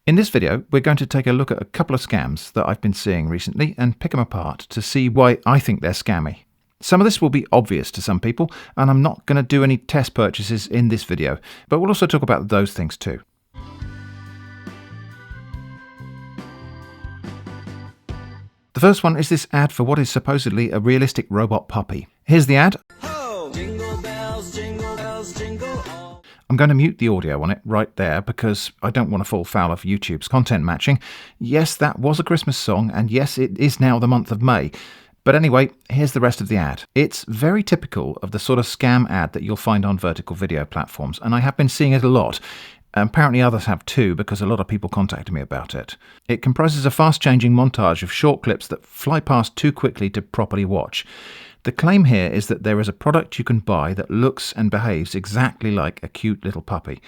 In this video, we're going to take a look at a couple of scams that I've been seeing recently and pick them apart to see why I think they're scammy. Some of this will be obvious to some people, and I'm not going to do any test purchases in this video, but we'll also talk about those things too. The first one is this ad for what is supposedly a realistic robot puppy. Here's the ad. Ho! Jingle bells, jingle all. I'm going to mute the audio on it right there because I don't want to fall foul of YouTube's content matching. Yes, that was a Christmas song, and yes, it is now the month of May. But anyway, here's the rest of the ad. It's very typical of the sort of scam ad that you'll find on vertical video platforms, and I have been seeing it a lot. Apparently others have too, because a lot of people contacted me about it. It comprises a fast-changing montage of short clips that fly past too quickly to properly watch. The claim here is that there is a product you can buy that looks and behaves exactly like a cute little puppy.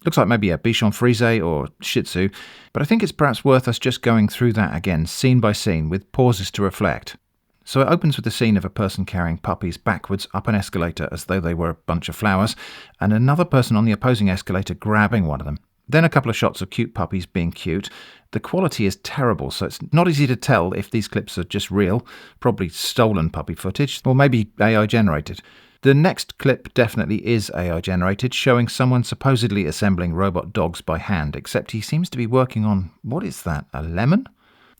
Looks like maybe a Bichon Frise or Shih Tzu, but I think it's perhaps worth us just going through that again, scene by scene, with pauses to reflect. So it opens with the scene of a person carrying puppies backwards up an escalator as though they were a bunch of flowers, and another person on the opposing escalator grabbing one of them. Then a couple of shots of cute puppies being cute. The quality is terrible, so it's not easy to tell if these clips are just real, probably stolen puppy footage, or maybe AI generated. The next clip definitely is AI generated, showing someone supposedly assembling robot dogs by hand, except he seems to be working on, what is that, a lemon?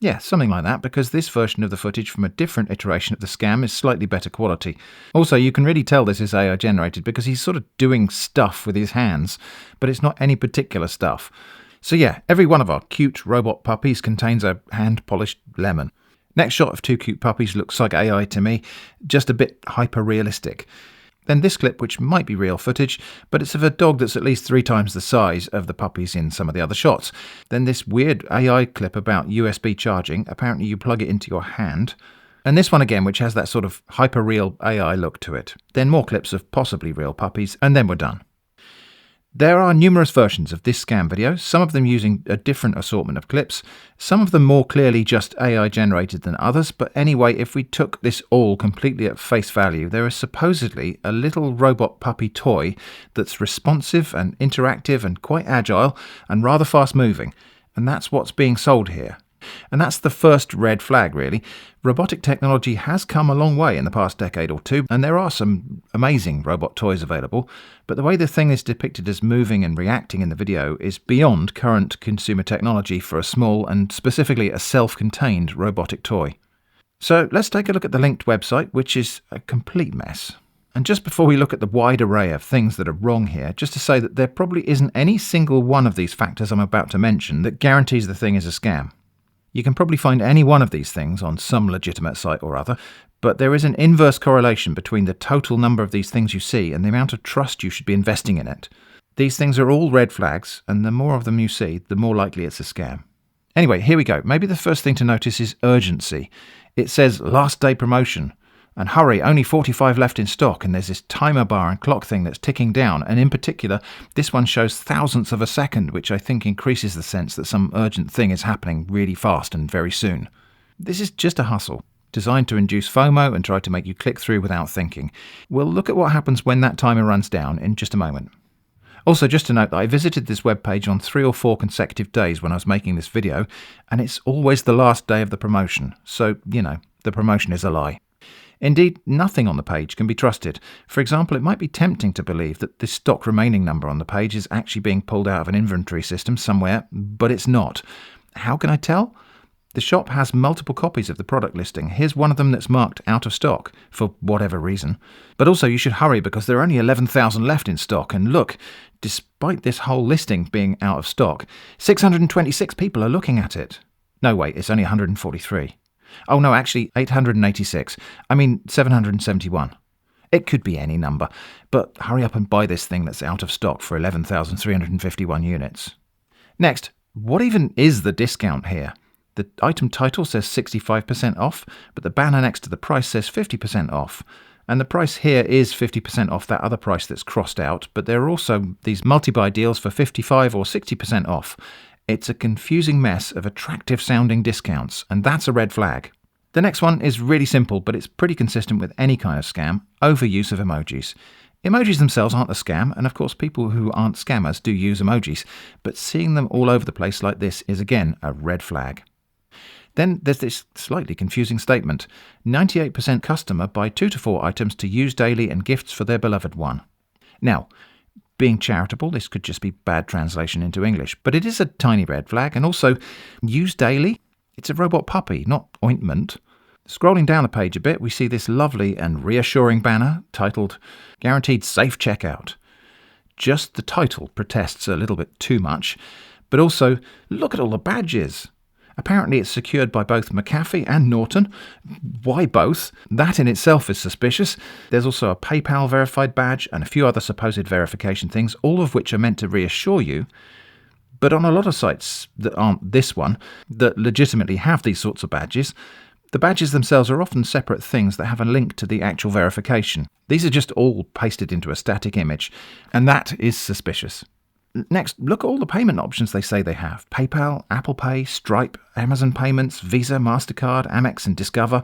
Yeah, something like that, because this version of the footage from a different iteration of the scam is slightly better quality. Also, you can really tell this is AI generated because he's sort of doing stuff with his hands, but it's not any particular stuff. So yeah, every one of our cute robot puppies contains a hand-polished lemon. Next shot of two cute puppies looks like AI to me, just a bit hyper-realistic. Then this clip, which might be real footage, but it's of a dog that's at least 3 times the size of the puppies in some of the other shots. Then this weird AI clip about USB charging, apparently you plug it into your hand. And this one again, which has that sort of hyper-real AI look to it. Then more clips of possibly real puppies, and then we're done. There are numerous versions of this scam video, some of them using a different assortment of clips, some of them more clearly just AI generated than others, but anyway, if we took this all completely at face value, there is supposedly a little robot puppy toy that's responsive and interactive and quite agile and rather fast moving, and that's what's being sold here. And that's the first red flag, really. Robotic technology has come a long way in the past decade or two, and there are some amazing robot toys available, but the way the thing is depicted as moving and reacting in the video is beyond current consumer technology for a small and specifically a self-contained robotic toy. So let's take a look at the linked website, which is a complete mess. And just before we look at the wide array of things that are wrong here, just to say that there probably isn't any single one of these factors I'm about to mention that guarantees the thing is a scam. You can probably find any one of these things on some legitimate site or other, but there is an inverse correlation between the total number of these things you see and the amount of trust you should be investing in it. These things are all red flags, and the more of them you see, the more likely it's a scam. Anyway, here we go. Maybe the first thing to notice is urgency. It says last day promotion. And hurry, only 45 left in stock, and there's this timer bar and clock thing that's ticking down, and in particular, this one shows thousandths of a second, which I think increases the sense that some urgent thing is happening really fast and very soon. This is just a hustle, designed to induce FOMO and try to make you click through without thinking. We'll look at what happens when that timer runs down in just a moment. Also, just to note that I visited this webpage on 3 or 4 consecutive days when I was making this video, and it's always the last day of the promotion, so, you know, the promotion is a lie. Indeed, nothing on the page can be trusted. For example, it might be tempting to believe that this stock remaining number on the page is actually being pulled out of an inventory system somewhere, but it's not. How can I tell? The shop has multiple copies of the product listing. Here's one of them that's marked out of stock, for whatever reason. But also you should hurry because there are only 11,000 left in stock, and look, despite this whole listing being out of stock, 626 people are looking at it. No, wait, it's only 143. Oh no, actually 886. 771. It could be any number, but hurry up and buy this thing that's out of stock for 11,351 units. Next, what even is the discount here? The item title says 65% off, but the banner next to the price says 50% off. And the price here is 50% off that other price that's crossed out, but there are also these multi-buy deals for 55 or 60% off. It's a confusing mess of attractive sounding discounts, and that's a red flag. The next one is really simple, but it's pretty consistent with any kind of scam: overuse of emojis. Emojis themselves aren't a scam, and of course people who aren't scammers do use emojis, but seeing them all over the place like this is again a red flag. Then there's this slightly confusing statement. 98% customer buy 2 to 4 items to use daily and gifts for their beloved one. Now, being charitable, this could just be bad translation into English, but it is a tiny red flag. And also, use daily? It's a robot puppy, not ointment. Scrolling down the page a bit, we see this lovely and reassuring banner titled Guaranteed Safe Checkout. Just the title protests a little bit too much, but also, look at all the badges. Apparently it's secured by both McAfee and Norton. Why both? That in itself is suspicious. There's also a PayPal verified badge and a few other supposed verification things, all of which are meant to reassure you. But on a lot of sites that aren't this one, that legitimately have these sorts of badges, the badges themselves are often separate things that have a link to the actual verification. These are just all pasted into a static image, and that is suspicious. Next, look at all the payment options they say they have. PayPal, Apple Pay, Stripe, Amazon Payments, Visa, MasterCard, Amex and Discover.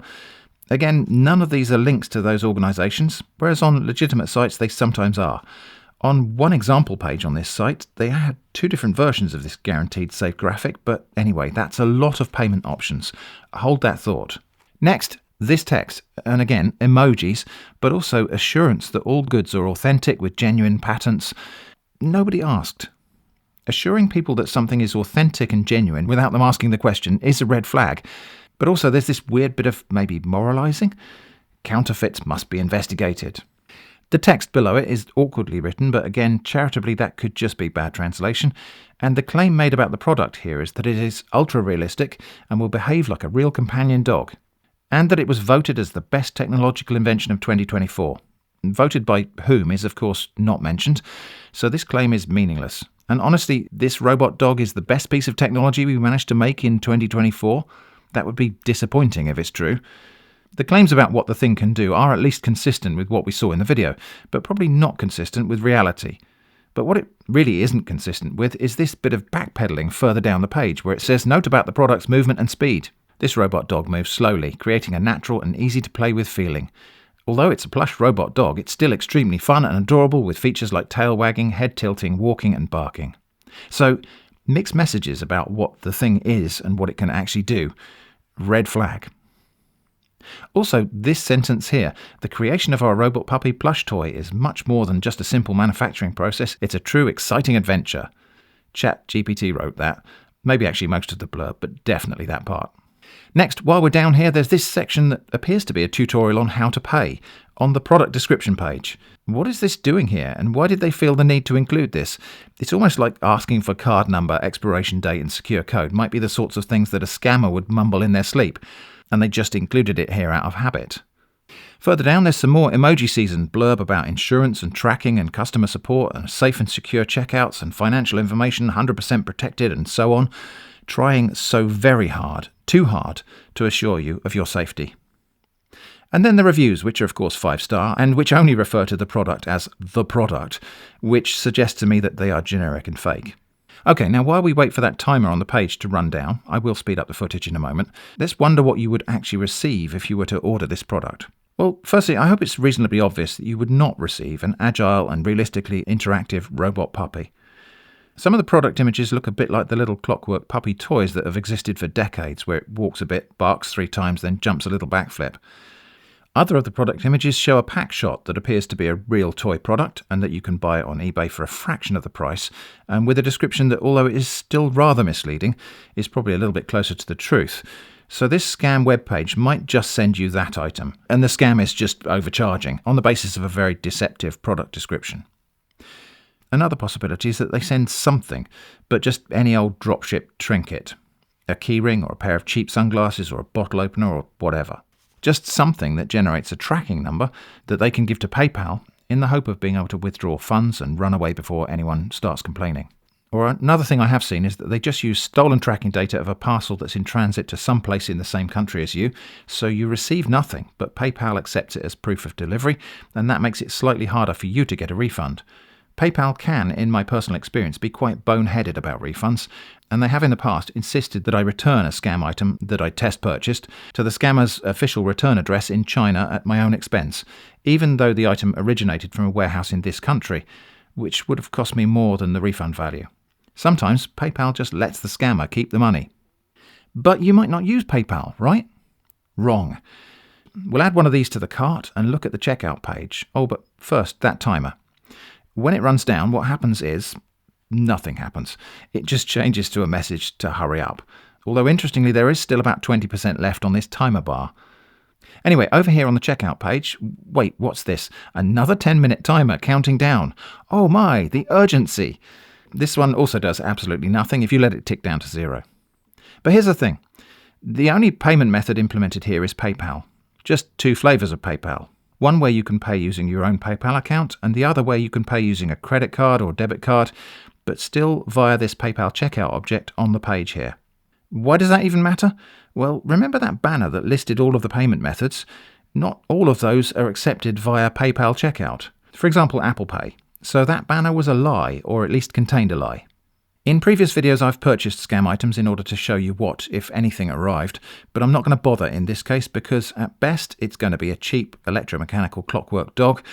Again, none of these are links to those organisations, whereas on legitimate sites they sometimes are. On one example page on this site, they had 2 different versions of this guaranteed safe graphic, but anyway, that's a lot of payment options. Hold that thought. Next, this text, and again, emojis, but also assurance that all goods are authentic with genuine patents. Nobody asked. Assuring people that something is authentic and genuine without them asking the question is a red flag. But also there's this weird bit of maybe moralising. Counterfeits must be investigated. The text below it is awkwardly written, but again, charitably that could just be bad translation. And the claim made about the product here is that it is ultra-realistic and will behave like a real companion dog. And that it was voted as the best technological invention of 2024. Voted by whom is, of course, not mentioned, so this claim is meaningless. And honestly, this robot dog is the best piece of technology we managed to make in 2024. That would be disappointing if it's true. The claims about what the thing can do are at least consistent with what we saw in the video, but probably not consistent with reality. But what it really isn't consistent with is this bit of backpedaling further down the page where it says, note about the product's movement and speed. This robot dog moves slowly, creating a natural and easy to play with feeling. Although it's a plush robot dog, it's still extremely fun and adorable with features like tail wagging, head tilting, walking and barking. So, mixed messages about what the thing is and what it can actually do. Red flag. Also, this sentence here, the creation of our robot puppy plush toy is much more than just a simple manufacturing process. It's a true exciting adventure. ChatGPT wrote that. Maybe actually most of the blurb, but definitely that part. Next, while we're down here, there's this section that appears to be a tutorial on how to pay on the product description page. What is this doing here, and why did they feel the need to include this? It's almost like asking for card number, expiration date and secure code might be the sorts of things that a scammer would mumble in their sleep, and they just included it here out of habit. Further down, there's some more emoji season blurb about insurance and tracking and customer support and safe and secure checkouts and financial information 100% protected and so on, trying so very hard, too hard, to assure you of your safety. And then the reviews, which are of course 5-star, and which only refer to the product as the product, which suggests to me that they are generic and fake. Okay, now while we wait for that timer on the page to run down, I will speed up the footage in a moment, let's wonder what you would actually receive if you were to order this product. Well, firstly, I hope it's reasonably obvious that you would not receive an agile and realistically interactive robot puppy. Some of the product images look a bit like the little clockwork puppy toys that have existed for decades, where it walks a bit, barks 3 times, then jumps a little backflip. Other of the product images show a pack shot that appears to be a real toy product and that you can buy it on eBay for a fraction of the price, and with a description that, although it is still rather misleading, is probably a little bit closer to the truth. So this scam webpage might just send you that item, and the scam is just overcharging on the basis of a very deceptive product description. Another possibility is that they send something, but just any old dropship trinket. A keyring or a pair of cheap sunglasses or a bottle opener or whatever. Just something that generates a tracking number that they can give to PayPal in the hope of being able to withdraw funds and run away before anyone starts complaining. Or another thing I have seen is that they just use stolen tracking data of a parcel that's in transit to some place in the same country as you, so you receive nothing, but PayPal accepts it as proof of delivery, and that makes it slightly harder for you to get a refund. PayPal can, in my personal experience, be quite boneheaded about refunds, and they have in the past insisted that I return a scam item that I test purchased to the scammer's official return address in China at my own expense, even though the item originated from a warehouse in this country, which would have cost me more than the refund value. Sometimes PayPal just lets the scammer keep the money. But you might not use PayPal, right? Wrong. We'll add one of these to the cart and look at the checkout page. Oh, but first, that timer. When it runs down, what happens is nothing happens. It just changes to a message to hurry up. Although interestingly, there is still about 20% left on this timer bar. Anyway, over here on the checkout page, wait, what's this? Another 10-minute timer counting down. Oh my, the urgency. This one also does absolutely nothing if you let it tick down to 0. But here's the thing. The only payment method implemented here is PayPal. Just 2 flavors of PayPal. One where you can pay using your own PayPal account, and the other where you can pay using a credit card or debit card, but still via this PayPal checkout object on the page here. Why does that even matter? Well, remember that banner that listed all of the payment methods? Not all of those are accepted via PayPal checkout. For example, Apple Pay. So that banner was a lie, or at least contained a lie. In previous videos I've purchased scam items in order to show you what, if anything, arrived, but I'm not going to bother in this case because at best it's going to be a cheap electromechanical clockwork dog,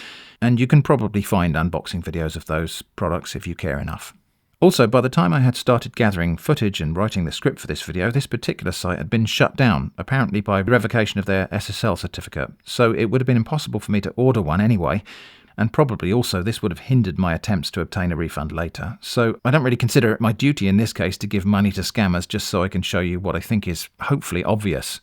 and you can probably find unboxing videos of those products if you care enough. Also, by the time I had started gathering footage and writing the script for this video, this particular site had been shut down, apparently by revocation of their SSL certificate, so it would have been impossible for me to order one anyway. And probably also this would have hindered my attempts to obtain a refund later. So I don't really consider it my duty in this case to give money to scammers just so I can show you what I think is hopefully obvious.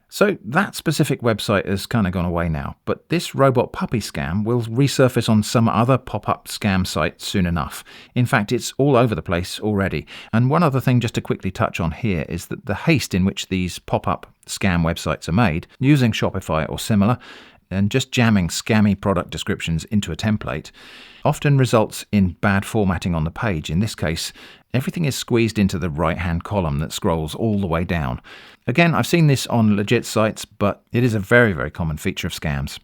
So that specific website has kind of gone away now, but this robot puppy scam will resurface on some other pop-up scam site soon enough. In fact, it's all over the place already. And one other thing just to quickly touch on here is that the haste in which these pop-up scam websites are made, using Shopify or similar, and just jamming scammy product descriptions into a template often results in bad formatting on the page. In this case, everything is squeezed into the right-hand column that scrolls all the way down. Again, I've seen this on legit sites, but it is a very, very common feature of scams.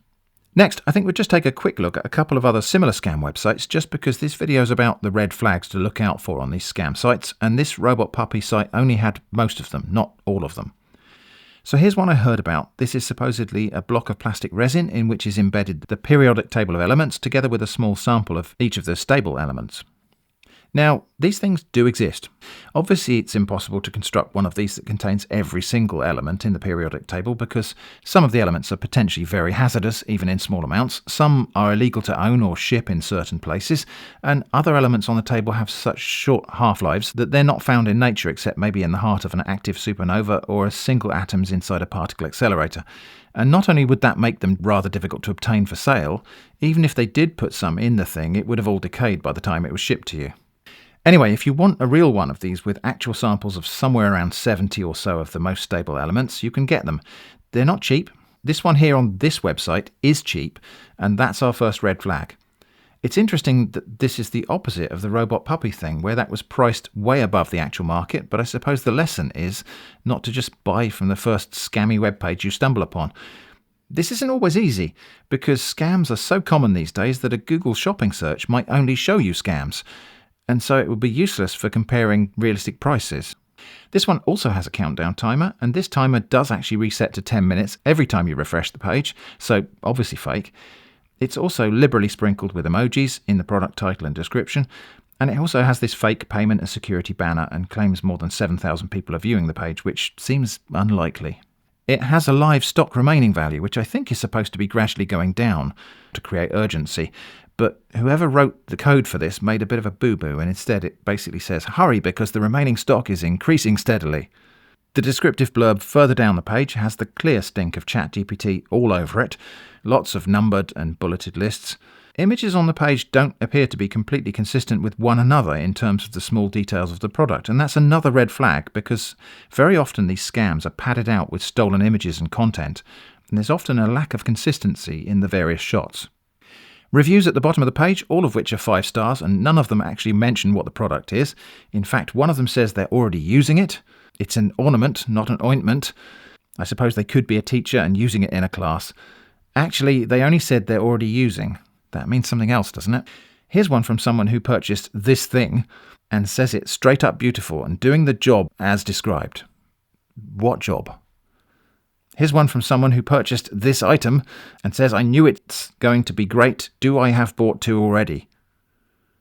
Next, I think we'll just take a quick look at a couple of other similar scam websites, just because this video is about the red flags to look out for on these scam sites, and this robot puppy site only had most of them, not all of them. So here's one I heard about. This is supposedly a block of plastic resin in which is embedded the periodic table of elements together with a small sample of each of the stable elements. Now, these things do exist. Obviously, it's impossible to construct one of these that contains every single element in the periodic table because some of the elements are potentially very hazardous, even in small amounts. Some are illegal to own or ship in certain places, and other elements on the table have such short half-lives that they're not found in nature except maybe in the heart of an active supernova or as single atoms inside a particle accelerator. And not only would that make them rather difficult to obtain for sale, even if they did put some in the thing, it would have all decayed by the time it was shipped to you. Anyway, if you want a real one of these with actual samples of somewhere around 70 or so of the most stable elements, you can get them. They're not cheap. This one here on this website is cheap, and that's our first red flag. It's interesting that this is the opposite of the robot puppy thing, where that was priced way above the actual market, but I suppose the lesson is not to just buy from the first scammy webpage you stumble upon. This isn't always easy, because scams are so common these days that a Google shopping search might only show you scams, and so it would be useless for comparing realistic prices. This one also has a countdown timer, and this timer does actually reset to 10 minutes every time you refresh the page, so obviously fake. It's also liberally sprinkled with emojis in the product title and description, and it also has this fake payment and security banner and claims more than 7,000 people are viewing the page, which seems unlikely. It has a live stock remaining value, which I think is supposed to be gradually going down to create urgency, but whoever wrote the code for this made a bit of a boo-boo, and instead it basically says, hurry because the remaining stock is increasing steadily. The descriptive blurb further down the page has the clear stink of ChatGPT all over it, lots of numbered and bulleted lists. Images on the page don't appear to be completely consistent with one another in terms of the small details of the product, and that's another red flag because very often these scams are padded out with stolen images and content, and there's often a lack of consistency in the various shots. Reviews at the bottom of the page, all of which are 5 stars, and none of them actually mention what the product is. In fact, one of them says they're already using it. It's an ornament, not an ointment. I suppose they could be a teacher and using it in a class. Actually, they only said they're already using. That means something else, doesn't it? Here's one from someone who purchased this thing and says it's straight up beautiful and doing the job as described. What job? Here's one from someone who purchased this item and says, I knew it's going to be great. Do I have bought two already?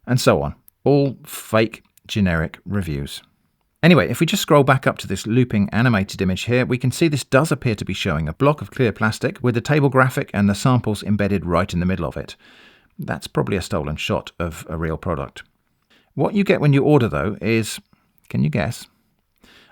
And so on. All fake, generic reviews. Anyway, if we just scroll back up to this looping animated image here, we can see this does appear to be showing a block of clear plastic with the table graphic and the samples embedded right in the middle of it. That's probably a stolen shot of a real product. What you get when you order, though, is, can you guess?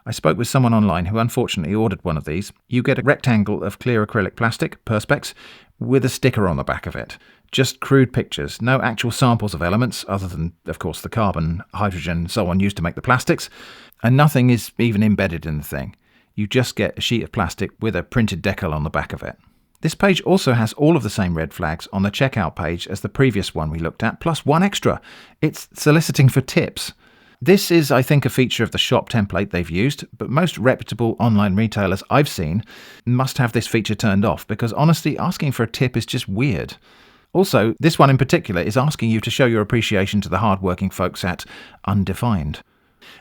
I spoke with someone online who unfortunately ordered one of these. You get a rectangle of clear acrylic plastic, Perspex, with a sticker on the back of it. Just crude pictures, no actual samples of elements other than, of course, the carbon, hydrogen and so on used to make the plastics, and nothing is even embedded in the thing. You just get a sheet of plastic with a printed decal on the back of it. This page also has all of the same red flags on the checkout page as the previous one we looked at, plus one extra. It's soliciting for tips. This is, I think, a feature of the shop template they've used, but most reputable online retailers I've seen must have this feature turned off because, honestly, asking for a tip is just weird. Also, this one in particular is asking you to show your appreciation to the hard-working folks at Undefined.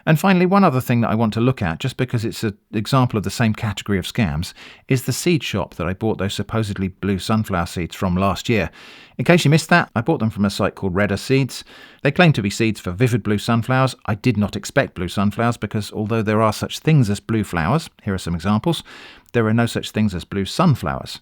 And finally, one other thing that I want to look at, just because it's an example of the same category of scams, is the seed shop that I bought those supposedly blue sunflower seeds from last year. In case you missed that, I bought them from a site called Redder Seeds. They claim to be seeds for vivid blue sunflowers. I did not expect blue sunflowers because although there are such things as blue flowers, here are some examples, there are no such things as blue sunflowers.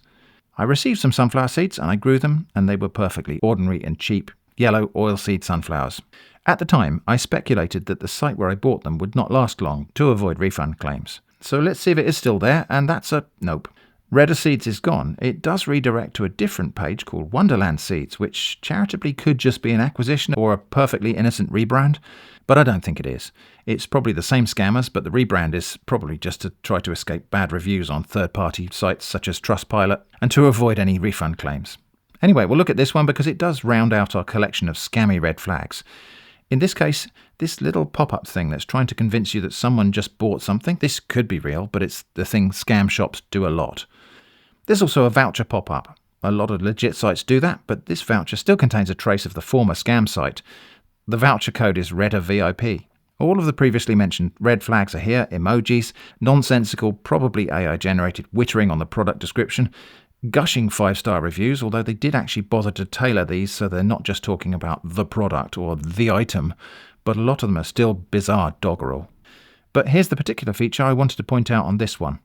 I received some sunflower seeds and I grew them, and they were perfectly ordinary and cheap yellow oilseed sunflowers. At the time, I speculated that the site where I bought them would not last long to avoid refund claims. So let's see if it is still there, and that's a nope. Redder Seeds is gone. It does redirect to a different page called Wonderland Seeds, which charitably could just be an acquisition or a perfectly innocent rebrand, but I don't think it is. It's probably the same scammers, but the rebrand is probably just to try to escape bad reviews on third-party sites such as Trustpilot and to avoid any refund claims. Anyway, we'll look at this one because it does round out our collection of scammy red flags. In this case, this little pop-up thing that's trying to convince you that someone just bought something, this could be real, but it's the thing scam shops do a lot. There's also a voucher pop-up. A lot of legit sites do that, but this voucher still contains a trace of the former scam site. The voucher code is REDDERVIP. All of the previously mentioned red flags are here, emojis, nonsensical, probably AI-generated wittering on the product description, gushing 5-star reviews, although they did actually bother to tailor these so they're not just talking about the product or the item, but a lot of them are still bizarre doggerel. But here's the particular feature I wanted to point out on this one.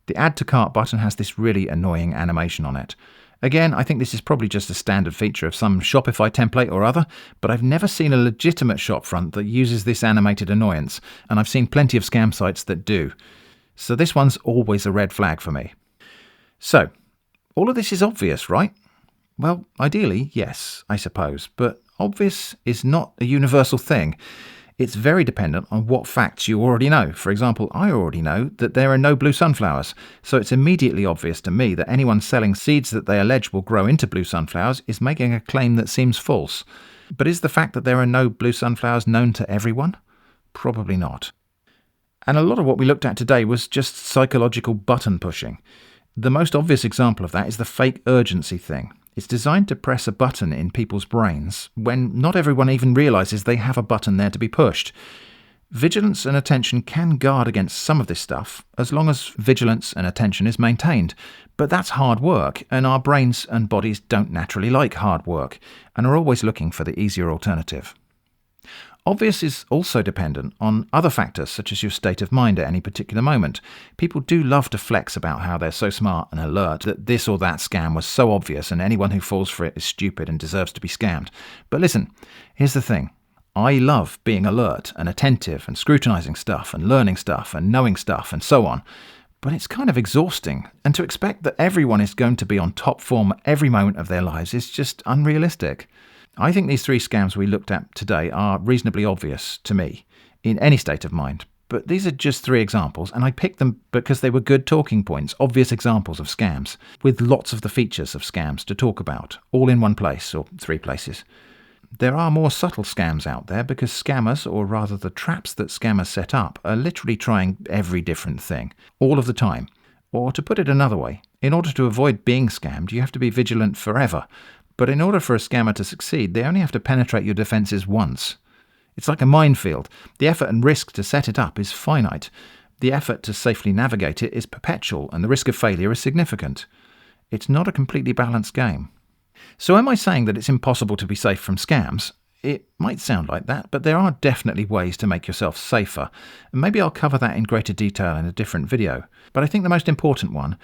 The Add to Cart button has this really annoying animation on it. Again, I think this is probably just a standard feature of some Shopify template or other, but I've never seen a legitimate shopfront that uses this animated annoyance, and I've seen plenty of scam sites that do. So this one's always a red flag for me. So, all of this is obvious, right? Well, ideally, yes, I suppose, but obvious is not a universal thing. It's very dependent on what facts you already know. For example, I already know that there are no blue sunflowers, so it's immediately obvious to me that anyone selling seeds that they allege will grow into blue sunflowers is making a claim that seems false. But is the fact that there are no blue sunflowers known to everyone? Probably not. And a lot of what we looked at today was just psychological button pushing. The most obvious example of that is the fake urgency thing. It's designed to press a button in people's brains when not everyone even realises they have a button there to be pushed. Vigilance and attention can guard against some of this stuff as long as vigilance and attention is maintained. But that's hard work, and our brains and bodies don't naturally like hard work and are always looking for the easier alternative. Obvious is also dependent on other factors such as your state of mind at any particular moment. People do love to flex about how they're so smart and alert that this or that scam was so obvious and anyone who falls for it is stupid and deserves to be scammed. But listen, here's the thing. I love being alert and attentive and scrutinising stuff and learning stuff and knowing stuff and so on. But it's kind of exhausting, and to expect that everyone is going to be on top form every moment of their lives is just unrealistic. I think these 3 scams we looked at today are reasonably obvious to me, in any state of mind. But these are just 3 examples, and I picked them because they were good talking points, obvious examples of scams, with lots of the features of scams to talk about, all in one place, or 3 places. There are more subtle scams out there because scammers, or rather the traps that scammers set up, are literally trying every different thing, all of the time. Or to put it another way, in order to avoid being scammed, you have to be vigilant forever. But in order for a scammer to succeed, they only have to penetrate your defences once. It's like a minefield. The effort and risk to set it up is finite. The effort to safely navigate it is perpetual, and the risk of failure is significant. It's not a completely balanced game. So am I saying that it's impossible to be safe from scams? It might sound like that, but there are definitely ways to make yourself safer. And maybe I'll cover that in greater detail in a different video. But I think the most important one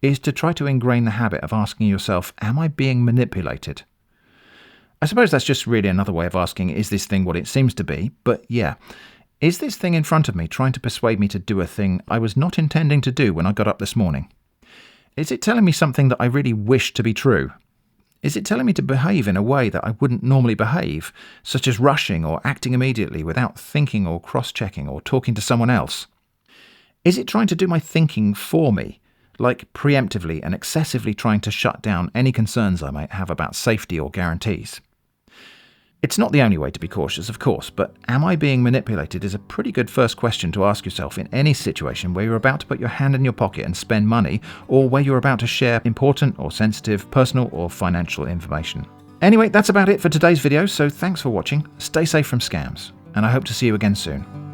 is to try to ingrain the habit of asking yourself, am I being manipulated? I suppose that's just really another way of asking, is this thing what it seems to be? But yeah, is this thing in front of me trying to persuade me to do a thing I was not intending to do when I got up this morning? Is it telling me something that I really wish to be true? Is it telling me to behave in a way that I wouldn't normally behave, such as rushing or acting immediately without thinking or cross-checking or talking to someone else? Is it trying to do my thinking for me, like preemptively and excessively trying to shut down any concerns I might have about safety or guarantees? It's not the only way to be cautious, of course, but am I being manipulated is a pretty good first question to ask yourself in any situation where you're about to put your hand in your pocket and spend money, or where you're about to share important or sensitive personal or financial information. Anyway, that's about it for today's video, so thanks for watching, stay safe from scams, and I hope to see you again soon.